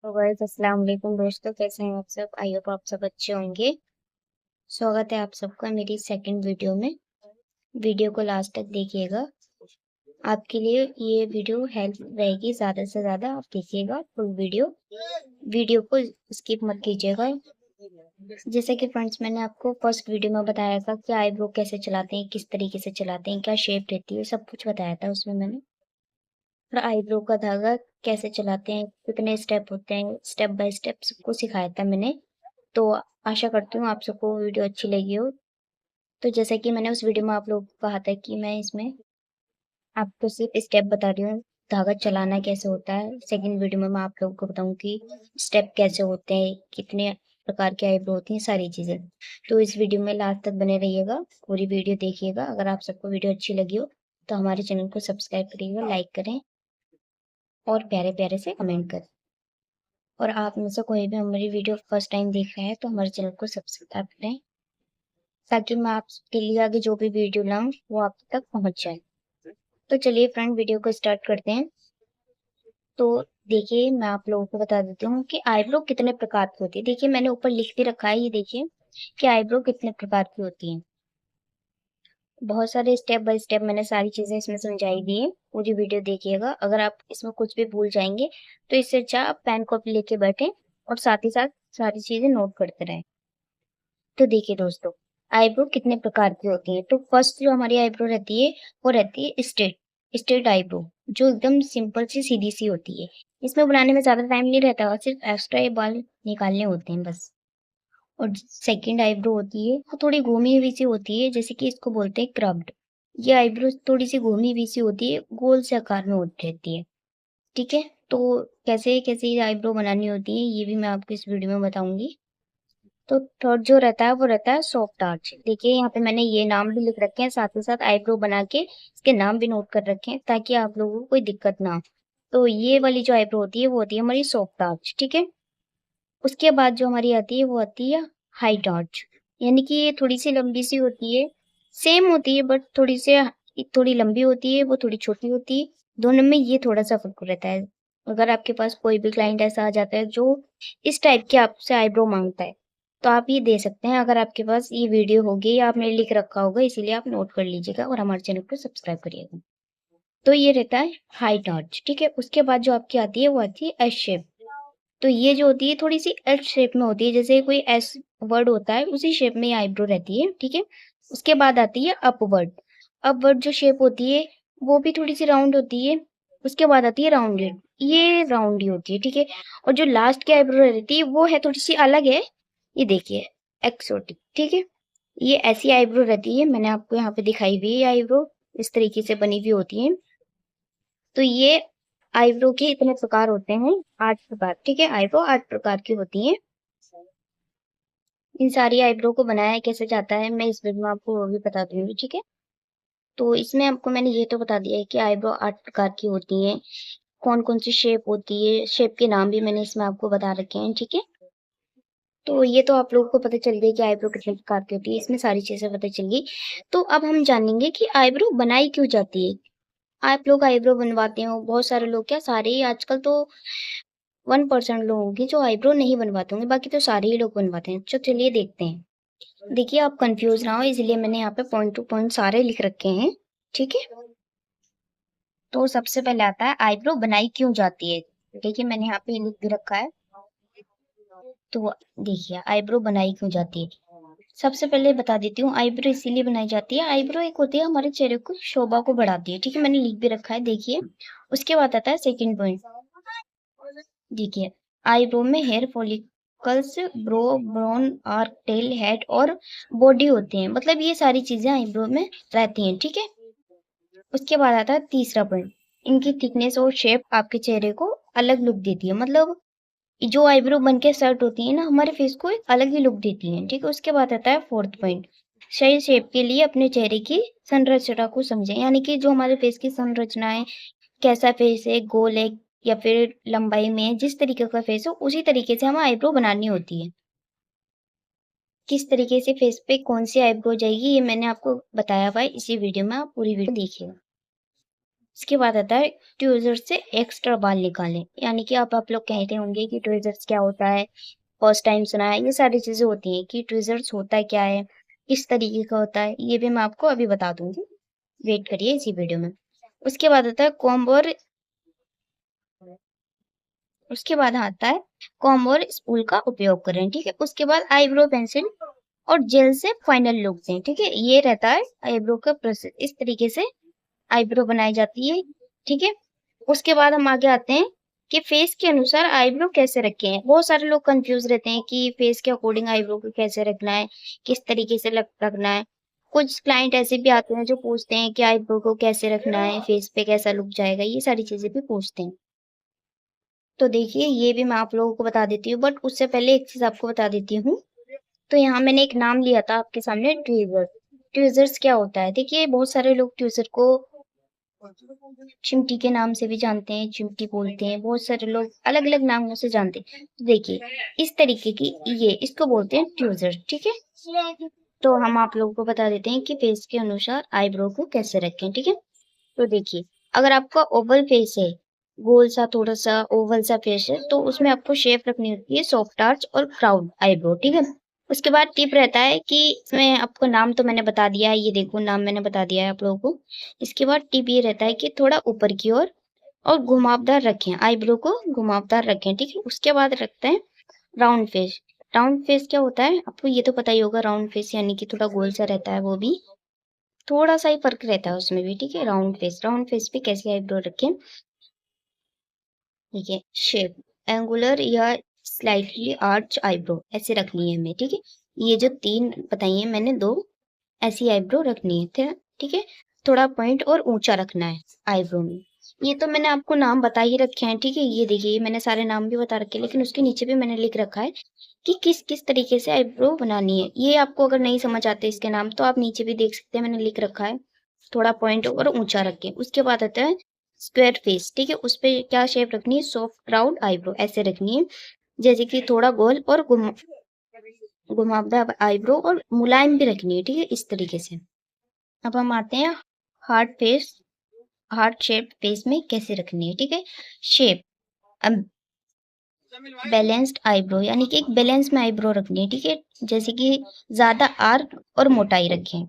तो गाइस अस्सलाम वालेकुम दोस्तों, कैसे हैं आप सब। आई होप आप सब अच्छे होंगे। स्वागत है आप सबका मेरी सेकंड वीडियो में। वीडियो को लास्ट तक देखिएगा, आपके लिए ये वीडियो हेल्प रहेगी। ज़्यादा से ज़्यादा आप देखिएगा फुल वीडियो। वीडियो को स्किप मत कीजिएगा। जैसे कि फ्रेंड्स, मैंने आपको फर्स्ट वीडियो में बताया था कि आईब्रो कैसे चलाते हैं, किस तरीके से चलाते हैं, क्या शेप रहती है, सब कुछ बताया था उसमें मैंने। और आईब्रो का धागा कैसे चलाते हैं, कितने स्टेप होते हैं, स्टेप बाय स्टेप सबको सिखाया था मैंने। तो आशा करती हूँ आप सबको वीडियो अच्छी लगी हो। तो जैसा कि मैंने उस वीडियो में आप लोगों को कहा था कि मैं इसमें आपको सिर्फ स्टेप बता रही हूँ, धागा चलाना कैसे होता है। सेकंड वीडियो में मैं आप लोगों को बताऊँ कि स्टेप कैसे होते हैं, कितने प्रकार के आईब्रो होती हैं, सारी चीज़ें। तो इस वीडियो में लास्ट तक बने रहिएगा, पूरी वीडियो देखिएगा। अगर आप सबको वीडियो अच्छी लगी हो तो हमारे चैनल को सब्सक्राइब करिएगा, लाइक करें और प्यारे प्यारे से कमेंट करें। और आप में से कोई भी हमारी वीडियो फर्स्ट टाइम देख रहे हैं तो हमारे चैनल को सब्सक्राइब करें, ताकि मैं आपके लिए आगे जो भी वीडियो लाऊं वो आप तक पहुंच जाए। तो चलिए फ्रेंड, वीडियो को स्टार्ट करते हैं। तो देखिए, मैं आप लोगों को बता देती हूँ कि आईब्रो कितने प्रकार की होती है। देखिए, मैंने ऊपर लिख भी रखा है, ये देखिए कि आईब्रो कितने प्रकार की होती है। बहुत सारे स्टेप बाय स्टेप मैंने सारी चीजें इसमें समझाई दी है। पूरी वीडियो देखिएगा। अगर आप इसमें कुछ भी भूल जाएंगे तो इससे अच्छा आप पेन कॉपी लेके बैठे और साथ ही साथ सारी चीजें नोट करते रहें। तो देखिए दोस्तों, आईब्रो कितने प्रकार की होती है। तो फर्स्ट जो हमारी आईब्रो रहती है वो रहती है स्ट्रेट। स्ट्रेट आईब्रो जो एकदम सिंपल सी सीधी सी होती है। इसमें बनाने में ज्यादा टाइम नहीं रहता और सिर्फ एक्स्ट्रा ये बाल निकालने होते हैं बस। और सेकंड आईब्रो होती है वो थोड़ी घूमी हुई सी होती है, जैसे कि इसको बोलते हैं क्रब्ड। ये आईब्रो थोड़ी सी घूमी हुई सी होती है, गोल से आकार में होती रहती है। ठीक है, तो कैसे कैसे ये आईब्रो बनानी होती है ये भी मैं आपको इस वीडियो में बताऊंगी। तो थर्ड जो रहता है वो रहता है सॉफ्ट आर्च। देखिए, यहाँ पे मैंने ये नाम भी लिख रखे हैं, साथ ही साथ आईब्रो बना के इसके नाम भी नोट कर रखे हैं ताकि आप लोगों को कोई दिक्कत ना हो। तो ये वाली जो आईब्रो होती है वो होती है हमारी सॉफ्ट आर्च। ठीक है, उसके बाद जो हमारी आती है वो आती है हाइट आर्च, यानी कि ये थोड़ी सी लंबी सी होती है। सेम होती है बट थोड़ी लंबी होती है, वो थोड़ी छोटी होती है। दोनों में ये थोड़ा सा फर्क रहता है। अगर आपके पास कोई भी क्लाइंट ऐसा आ जाता है जो इस टाइप के आपसे आईब्रो मांगता है तो आप ये दे सकते हैं। अगर आपके पास ये वीडियो होगी या आपने लिख रखा होगा, इसीलिए आप नोट कर लीजिएगा और हमारे चैनल को सब्सक्राइब करिएगा। तो ये रहता है हाइट आर्च। ठीक है, उसके बाद जो आपकी आती है वो आती है एस शेप। तो ये जो होती है थोड़ी सी एच शेप में होती है, जैसे कोई एस वर्ड होता है उसी शेप में ये आईब्रो रहती है। ठीक है, उसके बाद आती है अपवर्ड। अपवर्ड जो शेप होती है वो भी थोड़ी सी राउंड होती है। उसके बाद आती है राउंडेड, ये राउंड ही होती है। ठीक है, और जो लास्ट की आईब्रो रहती है वो है थोड़ी सी अलग है, ये देखिए एक्सोटिक। ठीक है, ये ऐसी आईब्रो रहती है, मैंने आपको यहाँ पे दिखाई हुई है आईब्रो इस तरीके से बनी हुई होती है। तो ये आईब्रो के इतने प्रकार होते हैं, 8 प्रकार। ठीक है, आईब्रो 8 प्रकार की होती हैं। इन सारी आईब्रो को बनाया कैसे जाता है मैं इस वीडियो में आपको वो भी बता दूंगी। ठीक है, तो इसमें आपको मैंने ये तो बता दिया है कि आईब्रो 8 प्रकार की होती हैं, कौन कौन सी शेप होती है, शेप के नाम भी मैंने इसमें आपको बता रखे हैं। ठीक है, तो ये तो आप लोगों को पता चल गई कि आईब्रो कितने प्रकार की होती है, इसमें सारी चीजें पता चल गई। तो अब हम जानेंगे कि आईब्रो बनाई क्यों जाती है। आप लोग आईब्रो बनवाते हो, बहुत सारे लोग, क्या सारे ही, आजकल तो 1% लोग होंगे जो आईब्रो नहीं बनवाते होंगे, बाकी तो सारे ही लोग बनवाते हैं। तो चलिए देखते हैं। देखिए, आप कंफ्यूज ना हो इसलिए मैंने यहाँ पे पॉइंट टू पॉइंट सारे लिख रखे हैं। ठीक है, तो सबसे पहले आता है आईब्रो बनाई क्यों जाती है। देखिए, मैंने यहाँ पे लिख भी रखा है। तो देखिए, आईब्रो बनाई क्यों जाती है। सबसे पहले बता देती हूँ, आईब्रो इसीलिए बनाई जाती है। आईब्रो एक होती है हमारे चेहरे को शोभा को बढ़ाती है। ठीक है, मैंने लिख भी रखा है, देखिए। उसके बाद आता है सेकंड पॉइंट। देखिए, आईब्रो में hair follicles, brow, brown, arch, tail, head और बॉडी होते हैं। मतलब ये सारी चीजें आईब्रो में रहती हैं। ठीक है, उसके बाद आता है तीसरा पॉइंट। इनकी थिकनेस और शेप आपके चेहरे को अलग लुक देती है। मतलब जो आईब्रो बन के सेट होती है ना, हमारे फेस को एक अलग ही लुक देती है। ठीक है, उसके बाद आता है फोर्थ पॉइंट। सही शेप के लिए अपने चेहरे की संरचना को समझें, यानी कि जो हमारे फेस की संरचना है, कैसा फेस है, गोल है या फिर लंबाई में है, जिस तरीके का फेस हो उसी तरीके से हमें आईब्रो बनानी होती है। किस तरीके से फेस पे कौन सी आईब्रो जाएगी ये मैंने आपको बताया हुआ है इसी वीडियो में, आप पूरी वीडियो देखिएगा। इसके बाद आता है ट्वीजर से एक्स्ट्रा बाल निकालें, यानी कि आप लोग कहते होंगे कि ट्वीजर्स क्या होता है, फर्स्ट टाइम सुना है। ये सारी चीजें होती हैं कि ट्वीजर्स होता है क्या है, किस तरीके का होता है, ये भी मैं आपको अभी बता दूंगी, वेट करिए इसी वीडियो में। उसके बाद आता है कॉम्ब और उसके बाद आता है कॉम्ब और स्पूल का उपयोग करें, ठीक है। उसके बाद आईब्रो पेंसिल और जेल से फाइनल लुक दें, ठीक है। ये रहता है आईब्रो का प्रोसेस, इस तरीके से आईब्रो बनाई जाती है, ठीक है। उसके बाद हम आगे आते हैं कि फेस के अनुसार आईब्रो कैसे रखें हैं। बहुत सारे लोग कंफ्यूज रहते हैं कि फेस के अकॉर्डिंग आईब्रो को कैसे रखना है, किस तरीके से रखना है। कुछ क्लाइंट ऐसे भी आते हैं जो पूछते हैं कि आईब्रो को कैसे रखना है, फेस पे कैसा लुक जाएगा, ये सारी चीजें भी पूछते हैं। तो देखिए ये भी मैं आप लोगों को बता देती हूँ, बट उससे पहले एक चीज आपको बता देती हूँ। तो यहाँ मैंने एक नाम लिया था आपके सामने, ट्वीजर। ट्वीजर्स क्या होता है, देखिए बहुत सारे लोग ट्वीजर को चिमटी के नाम से भी जानते हैं, चिमटी बोलते हैं, बहुत सारे लोग अलग अलग नामों से जानते हैं। तो देखिए इस तरीके की, ये इसको बोलते हैं ट्वीजर, ठीक है। तो हम आप लोगों को बता देते हैं कि फेस के अनुसार आईब्रो को कैसे रखें, ठीक है। तो देखिए अगर आपका ओवल फेस है, गोल सा थोड़ा सा ओवल सा फेस है, तो उसमें आपको शेप रखनी होती है सॉफ्ट आर्च और क्राउड आईब्रो, ठीक है। उसके बाद टिप रहता है कि इसमें आपको नाम तो मैंने बता दिया है, ये देखो नाम मैंने बता दिया है आप लोगों को। इसके बाद टिप ये रहता है कि थोड़ा ऊपर की ओर और घुमावदार रखें, आईब्रो को घुमावदार रखें, ठीक है। उसके बाद रखते हैं राउंड फेस। राउंड फेस क्या होता है आपको ये तो पता ही होगा, राउंड फेस यानी कि थोड़ा गोल सा रहता है, वो भी थोड़ा सा ही फर्क रहता है उसमें भी, ठीक है। राउंड फेस पे कैसे आईब्रो रखें, ठीक है। शेप एंगुलर या स्लाइटली आर्च आईब्रो ऐसे रखनी है हमें, ठीक है। ये जो तीन बताई है मैंने, दो ऐसी आईब्रो रखनी है, ठीक है। थोड़ा पॉइंट और ऊंचा रखना है आईब्रो में। ये तो मैंने आपको नाम बता ही रखे हैं, ठीक है। ये देखिए मैंने सारे नाम भी बता रखे हैं, लेकिन उसके नीचे भी मैंने लिख रखा है कि किस किस तरीके से आईब्रो बनानी है। ये आपको अगर नहीं समझ आते इसके नाम तो आप नीचे भी देख सकते हैं, मैंने लिख रखा है। थोड़ा पॉइंट और ऊंचा रखें। उसके बाद आता है स्क्वायर फेस, ठीक है। उस पे क्या शेप रखनी है, सॉफ्ट राउंड आईब्रो ऐसे रखनी है, जैसे कि थोड़ा गोल और घुमावदार आईब्रो और मुलायम भी रखनी है, ठीक है, इस तरीके से। अब हम आते हैं heart face, heart shape face में कैसे रखनी है, ठीक है। शेप अब बैलेंस्ड आईब्रो, यानी कि एक बैलेंस में आईब्रो रखनी है, ठीक है। जैसे कि ज्यादा आर्क और मोटाई रखें।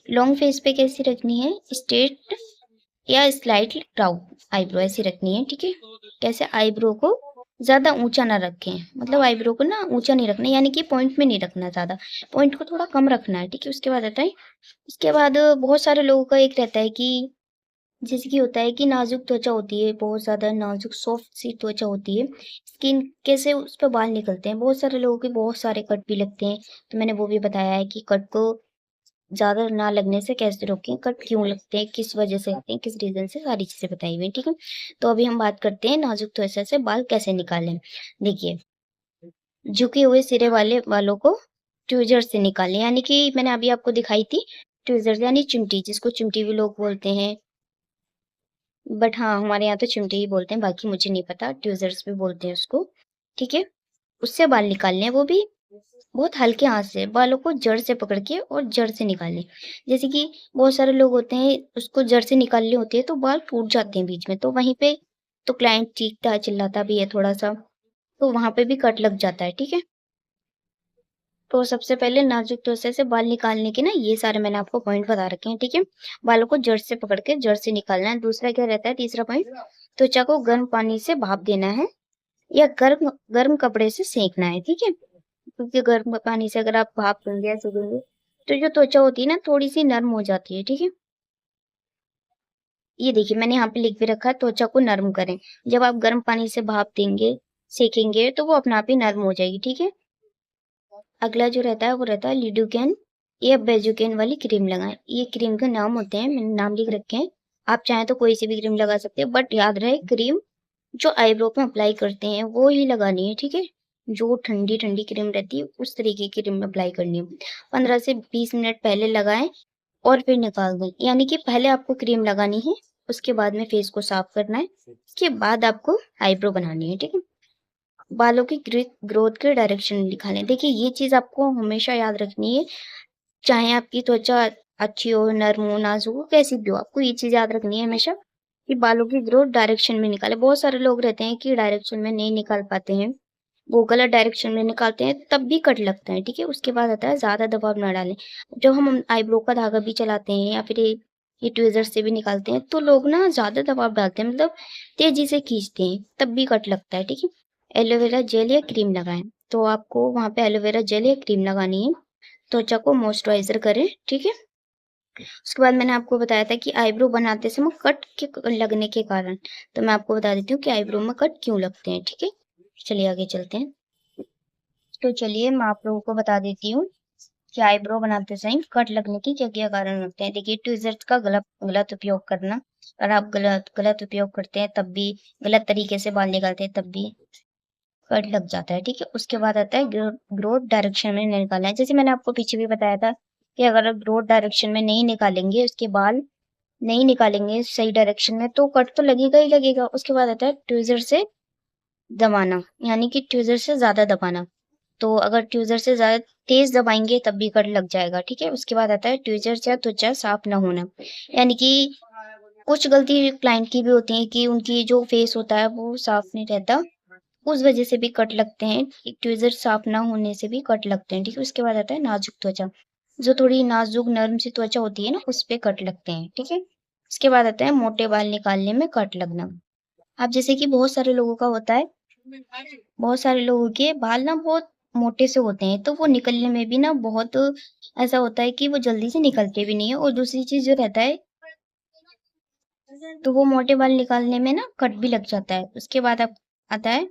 लॉन्ग फेस पे कैसी रखनी है, स्ट्रेट या स्लाइटली क्राउड आईब्रो ऐसी रखनी है, ठीक है। कैसे आईब्रो को ज्यादा ऊंचा ना रखें, मतलब आईब्रो को ना ऊंचा नहीं रखना, यानी कि पॉइंट में नहीं रखना, ज्यादा पॉइंट को थोड़ा कम रखना है, ठीक है। उसके बाद आता है, उसके बाद बहुत सारे लोगों का एक रहता है कि जैसे कि होता है कि नाजुक त्वचा होती है, बहुत ज्यादा नाजुक सॉफ्ट सी त्वचा होती है, स्किन कैसे उस पर बाल निकलते हैं। बहुत सारे लोगों के बहुत सारे कट भी लगते हैं, तो मैंने वो भी बताया है कि कट को ज्यादा ना लगने से कैसे रोकें, कट क्यों लगते हैं, किस वजह से लगते हैं, किस रीजन से, सारी चीजें बताई हुई हैं, ठीक है। तो अभी हम बात करते हैं नाजुक त्वचा से बाल कैसे निकालें। देखिए झुके हुए सिरे वाले बालों को ट्वीजर से निकालें, यानी कि मैंने अभी आपको दिखाई थी ट्वीजर यानी चिमटी, जिसको चिमटी भी लोग बोलते हैं, बट हाँ हमारे यहाँ तो चिमटी ही बोलते हैं, बाकी मुझे नहीं पता, ट्वीजर्स भी बोलते हैं उसको, ठीक है। उससे बाल निकालने हैं, वो भी बहुत हल्के हाथ से, बालों को जड़ से पकड़ के और जड़ से निकालने। जैसे कि बहुत सारे लोग होते हैं उसको जड़ से निकालनी होती है तो बाल टूट जाते हैं बीच में, तो वहीं पे तो क्लाइंट चीखता है चिल्लाता भी है थोड़ा सा, तो वहां पे भी कट लग जाता है, ठीक है। तो सबसे पहले नाजुक त्वचा से बाल निकालने के ना ये सारे मैंने आपको पॉइंट बता रखे हैं, ठीक है। बालों को जड़ से पकड़ के जड़ से निकालना है। दूसरा क्या रहता है, तीसरा पॉइंट, त्वचा को गर्म पानी से भाप देना है या गर्म गर्म कपड़े से सेकना है, ठीक है। क्योंकि गर्म पानी से अगर आप भाप देंगे या सेकेंगे तो जो त्वचा होती है ना थोड़ी सी नर्म हो जाती है, ठीक है। ये देखिए मैंने यहाँ पे लिख भी रखा है, त्वचा को नर्म करें। जब आप गर्म पानी से भाप देंगे सेकेंगे तो वो अपने आप ही नर्म हो जाएगी, ठीक है। अगला जो रहता है वो रहता है लिडोकैन या बेजुकेन वाली क्रीम लगाएं। ये क्रीम के नाम होते हैं, मैंने नाम लिख रखे हैं, आप चाहें तो कोई सी भी क्रीम लगा सकते हैं, बट याद रहे क्रीम जो आईब्रो पे अप्लाई करते हैं वो ही लगानी है, ठीक है। जो ठंडी ठंडी क्रीम रहती है उस तरीके की क्रीम अप्लाई करनी है। 15 से 20 मिनट पहले लगाएं और फिर निकाल दें, यानी कि पहले आपको क्रीम लगानी है, उसके बाद में फेस को साफ करना है, उसके बाद आपको आईब्रो बनानी है, ठीक है। बालों की ग्रोथ के डायरेक्शन निकालें। देखिए ये चीज आपको हमेशा याद रखनी है, चाहे आपकी त्वचा अच्छी हो, नर्म हो, नाजुक हो, कैसी भी हो, आपको ये चीज याद रखनी है हमेशा कि बालों की ग्रोथ डायरेक्शन में निकाले। बहुत सारे लोग रहते हैं कि डायरेक्शन में नहीं निकाल पाते हैं, वो गलत डायरेक्शन में निकालते हैं, तब भी कट लगता है, ठीक है। उसके बाद आता है ज़्यादा दबाव ना डालें। जब हम आईब्रो का धागा भी चलाते हैं या फिर ये ट्विज़र से भी निकालते हैं, तो लोग ना ज़्यादा दबाव डालते हैं, मतलब तेज़ी से खींचते हैं, तब भी कट लगता है, ठीक है। एलोवेरा जेल या क्रीम लगाएँ, तो आपको वहाँ पे एलोवेरा जेल या क्रीम लगानी है, त्वचा को मॉइस्चराइज़र करें, ठीक है। उसके बाद मैंने आपको बताया था कि आईब्रो बनाते समय कट के लगने के कारण, तो मैं आपको बता देती हूँ कि आईब्रो में कट क्यों लगते हैं, ठीक है। चलिए आगे चलते हैं। तो चलिए मैं आप लोगों को बता देती हूँ कि आईब्रो बनाते समय कट लगने की क्या-क्या कारण होते हैं। देखिए, ट्विज़र्स का गलत उपयोग करना, अगर आप गलत उपयोग करते हैं तब भी, गलत तरीके से बाल निकालते हैं तब भी कट लग जाता है, ठीक है। उसके बाद आता है ग्रोथ डायरेक्शन में नहीं निकालना है। जैसे मैंने आपको पीछे भी बताया था कि अगर आप ग्रोथ डायरेक्शन में नहीं निकालेंगे, उसके बाल नहीं निकालेंगे सही डायरेक्शन में, तो कट तो लगेगा ही लगेगा। उसके बाद आता है ट्विज़र से दबाना, यानी कि ट्विज़र से ज़्यादा दबाना। तो अगर ट्विज़र से ज़्यादा तेज़ दबाएँगे तब भी कट लग जाएगा, ठीक है। उसके बाद आता है ट्विज़र से त्वचा साफ ना होना, यानी कि कुछ गलती क्लाइंट की भी होती है कि उनकी जो फेस होता है वो साफ नहीं रहता, उस वजह से भी कट लगते हैं। ट्विज़र साफ ना होने से भी कट लगते हैं, ठीक है। उसके बाद आता है नाजुक त्वचा, जो थोड़ी नाजुक नरम सी त्वचा होती है ना, उस पे कट लगते हैं, ठीक है। उसके बाद आता है मोटे बाल निकालने में कट लगना। अब जैसे कि बहुत सारे लोगों का होता है, बहुत सारे लोगों के बाल ना बहुत मोटे से होते हैं, तो वो निकलने में भी ना बहुत ऐसा होता है कि वो जल्दी से निकलते भी नहीं है। और दूसरी चीज़ जो रहता है, तो वो मोटे बाल निकालने में ना कट भी लग जाता है। उसके बाद अब आता है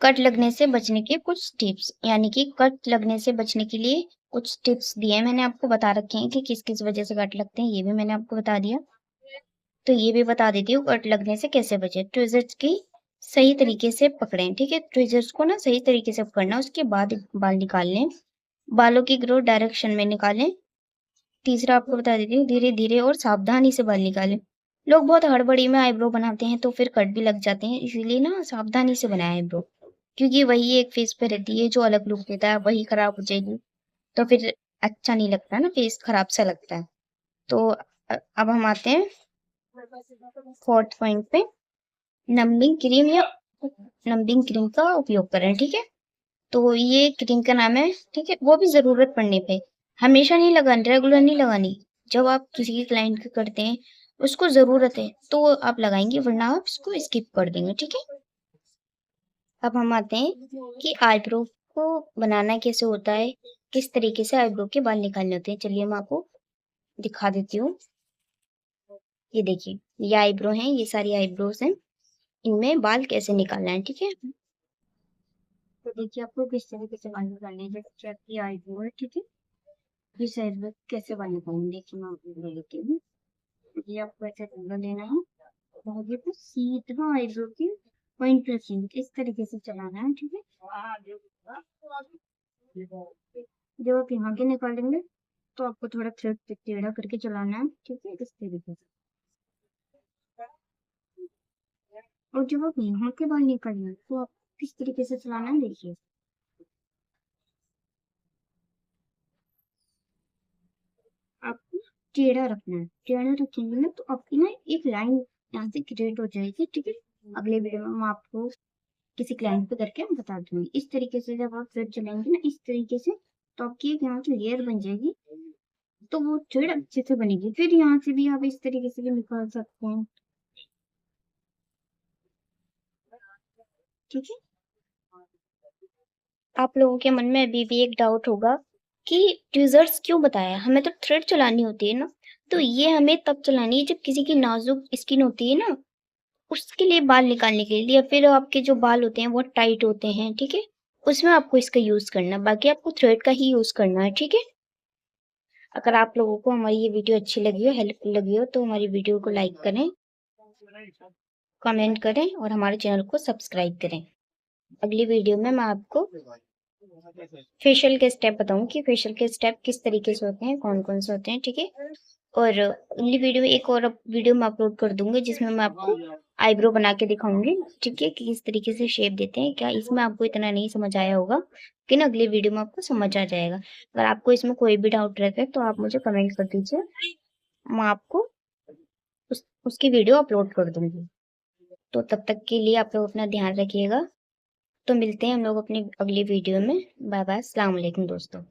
कट लगने से बचने के कुछ टिप्स, यानी कि कट लगने से बचने के लिए कुछ टिप्स दिए हैं, मैंने आपको बता रखे हैं कि किस-किस वजह से कट लगते हैं, ये भी मैंने आपको बता दिया। तो ये भी बता देती हूँ कट लगने से कैसे बचें। ट्विज़र्स की सही तरीके से पकड़ें, ठीक है? ट्विज़र्स को ना सही तरीके से पकड़ना, उसके बाद बाल निकाल लें। बालों की ग्रोथ डायरेक्शन में निकालें। तीसरा आपको बता देती हूँ, धीरे-धीरे और सावधानी से बाल निकालें। लोग बहुत हड़बड़ी में आईब्रो बनाते हैं, तो फिर कट भी लग जाते हैं, इसीलिए ना सावधानी से बनाएँ आईब्रो। क्योंकि वही एक फेस पे रहती है जो अलग लुक देता है, वही खराब हो जाएगी, तो फिर अच्छा नहीं लगता ना, फेस खराब सा लगता है। तो अब हम आते हैं 4th पॉइंट पे, नंबिंग क्रीम या नंबिंग क्रीम का उपयोग करें, ठीक है? तो ये क्रीम का नाम है, ठीक है? वो भी ज़रूरत पड़ने पे, हमेशा नहीं लगानी, रेगुलर नहीं लगानी। जब आप किसी की क्लाइंट की करते हैं, उसको ज़रूरत है, तो आप लगाएँगे, वरना आप इसको स्किप कर देंगे, ठीक है? अब हम आते हैं कि आईब्रो को बनाना कैसे होता है, किस तरीके से आईब्रो के बाल निकालने होते हैं। चलिए मैं आपको दिखा देती हूँ। ये देखिए, ये आईब्रो हैं, ये सारी आईब्रोज़ हैं। इनमें बाल कैसे निकालना है, ठीक है? तो देखिए आपको किस तरीके से बाल निकालने हैं। जैसे आपकी आईब्रो है, ठीक है? इस आईब्रो कैसे बाल निकालेंगे, देखिए मैं आपको ले लेती हूँ। ये आपको ऐसे आईब्रो लेना है, आगे को सीधा आईब्रो की पॉइंट रखेंगे, इस तरीके से चलाना है, ठीक है? जब आप यहाँ के निकालेंगे, तो आपको थोड़ा थ्रेड टेढ़ा करके चलाना है, ठीक है? इस तरीके से। और जब आप यहाँ के बाल निकालेंगे, तो आप किस तरीके से चलाना है, देखिए। आपको टेढ़ा रखना है, टेढ़ा रखेंगे ना तो आपकी ना एक लाइन यहाँ से क्रिएट हो जाएगी, ठीक है। अगले वीडियो में मैं आपको किसी क्लाइंट पे करके बता दूंगी। इस तरीके से जब आप थ्रेड चलाएंगे ना, इस तरीके से, तो आपकी एक यहाँ की लेयर बन जाएगी, तो वो थ्रेड अच्छे से बनेगी। फिर यहाँ से भी आप इस तरीके से भी निकाल सकते हैं, ठीक है। आप लोगों के मन में अभी भी एक डाउट होगा कि ट्विज़र्स क्यों बताया, हमें तो थ्रेड चलानी होती है ना। तो ये हमें तब चलानी है जब किसी की नाजुक स्किन होती है ना, उसके लिए, बाल निकालने के लिए, या फिर आपके जो बाल होते हैं बहुत टाइट होते हैं, ठीक है? उसमें आपको इसका यूज़ करना है, बाकी आपको थ्रेड का ही यूज़ करना है, ठीक है? अगर आप लोगों को हमारी ये वीडियो अच्छी लगी हो, हेल्पफुल लगी हो, तो हमारी वीडियो को लाइक करें, कमेंट करें और हमारे चैनल को सब्सक्राइब करें। अगली वीडियो में मैं आपको फेशियल के स्टेप बताऊँ कि फेशियल के स्टेप किस तरीके से होते हैं, कौन-कौन से होते हैं, ठीक है? और अगली वीडियो में एक और वीडियो मैं अपलोड कर दूँगी जिसमें मैं आपको आईब्रो बना के दिखाऊँगी, ठीक है? कि किस तरीके से शेप देते हैं, क्या इसमें आपको इतना नहीं समझ आया होगा, लेकिन अगली वीडियो में आपको समझ आ जाएगा। अगर आपको इसमें कोई भी डाउट रहता है तो आप मुझे कमेंट कर दीजिए, मैं आपको उसकी वीडियो अपलोड कर दूंगी। तो तब तक के लिए आप लोग अपना ध्यान रखिएगा। तो मिलते हैं हम लोग अपनी अगली वीडियो में। बाय बाय, अस्सलाम वालेकुम दोस्तों।